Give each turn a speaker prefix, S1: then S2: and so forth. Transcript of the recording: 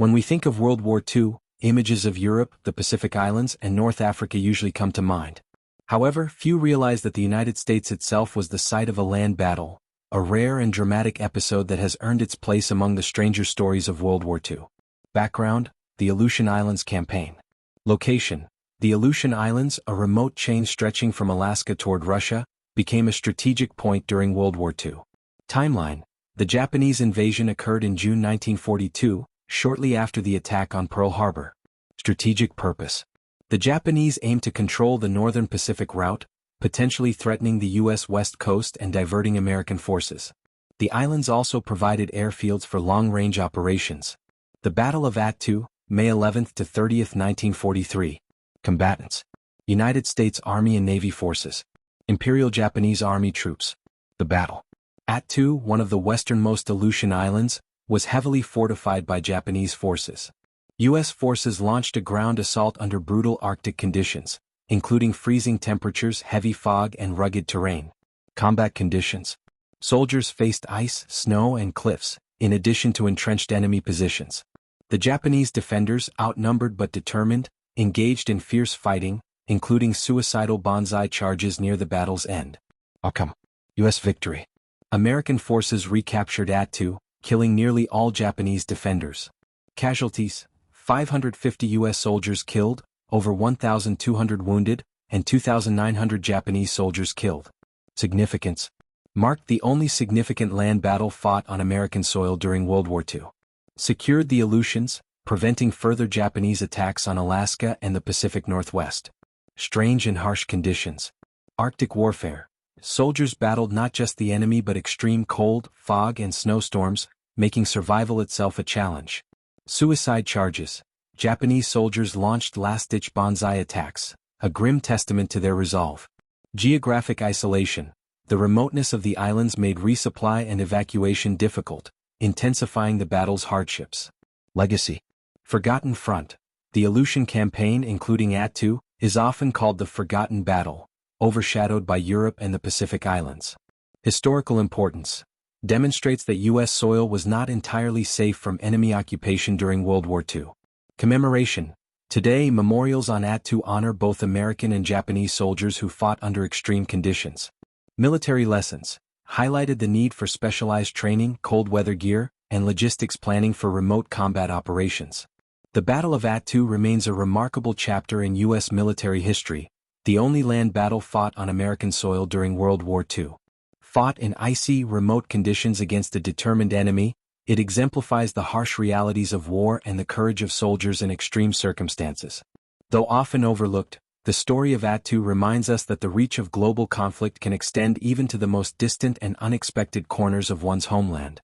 S1: When we think of World War II, images of Europe, the Pacific Islands, and North Africa usually come to mind. However, few realize that the United States itself was the site of a land battle, a rare and dramatic episode that has earned its place among the stranger stories of World War II. Background: the Aleutian Islands Campaign. Location: the Aleutian Islands, a remote chain stretching from Alaska toward Russia, became a strategic point during World War II. Timeline: the Japanese invasion occurred in June 1942, shortly after the attack on Pearl Harbor. Strategic purpose: the Japanese aimed to control the northern Pacific route, potentially threatening the U.S. West Coast and diverting American forces. The islands also provided airfields for long-range operations. The Battle of Attu, May 11 to 30, 1943. Combatants: United States Army and Navy forces. Imperial Japanese Army troops. The battle. Attu, one of the westernmost Aleutian Islands, was heavily fortified by Japanese forces. U.S. forces launched a ground assault under brutal Arctic conditions, including freezing temperatures, heavy fog, and rugged terrain. Combat conditions: soldiers faced ice, snow, and cliffs, in addition to entrenched enemy positions. The Japanese defenders, outnumbered but determined, engaged in fierce fighting, including suicidal banzai charges near the battle's end. Outcome: U.S. victory. American forces recaptured Attu, killing nearly all Japanese defenders. Casualties: 550 U.S. soldiers killed, over 1,200 wounded, and 2,900 Japanese soldiers killed. Significance: marked the only significant land battle fought on American soil during World War II. Secured the Aleutians, preventing further Japanese attacks on Alaska and the Pacific Northwest. Strange and harsh conditions. Arctic warfare. Soldiers battled not just the enemy but extreme cold, fog, and snowstorms, making survival itself a challenge. Suicide charges. Japanese soldiers launched last-ditch banzai attacks, a grim testament to their resolve. Geographic isolation. The remoteness of the islands made resupply and evacuation difficult, intensifying the battle's hardships. Legacy. Forgotten front. The Aleutian Campaign, including Attu, is often called the Forgotten Battle, overshadowed by Europe and the Pacific Islands. Historical importance. Demonstrates that U.S. soil was not entirely safe from enemy occupation during World War II. Commemoration. Today, memorials on Attu honor both American and Japanese soldiers who fought under extreme conditions. Military lessons. Highlighted the need for specialized training, cold weather gear, and logistics planning for remote combat operations. The Battle of Attu remains a remarkable chapter in U.S. military history, the only land battle fought on American soil during World War II. Fought in icy, remote conditions against a determined enemy, it exemplifies the harsh realities of war and the courage of soldiers in extreme circumstances. Though often overlooked, the story of Attu reminds us that the reach of global conflict can extend even to the most distant and unexpected corners of one's homeland.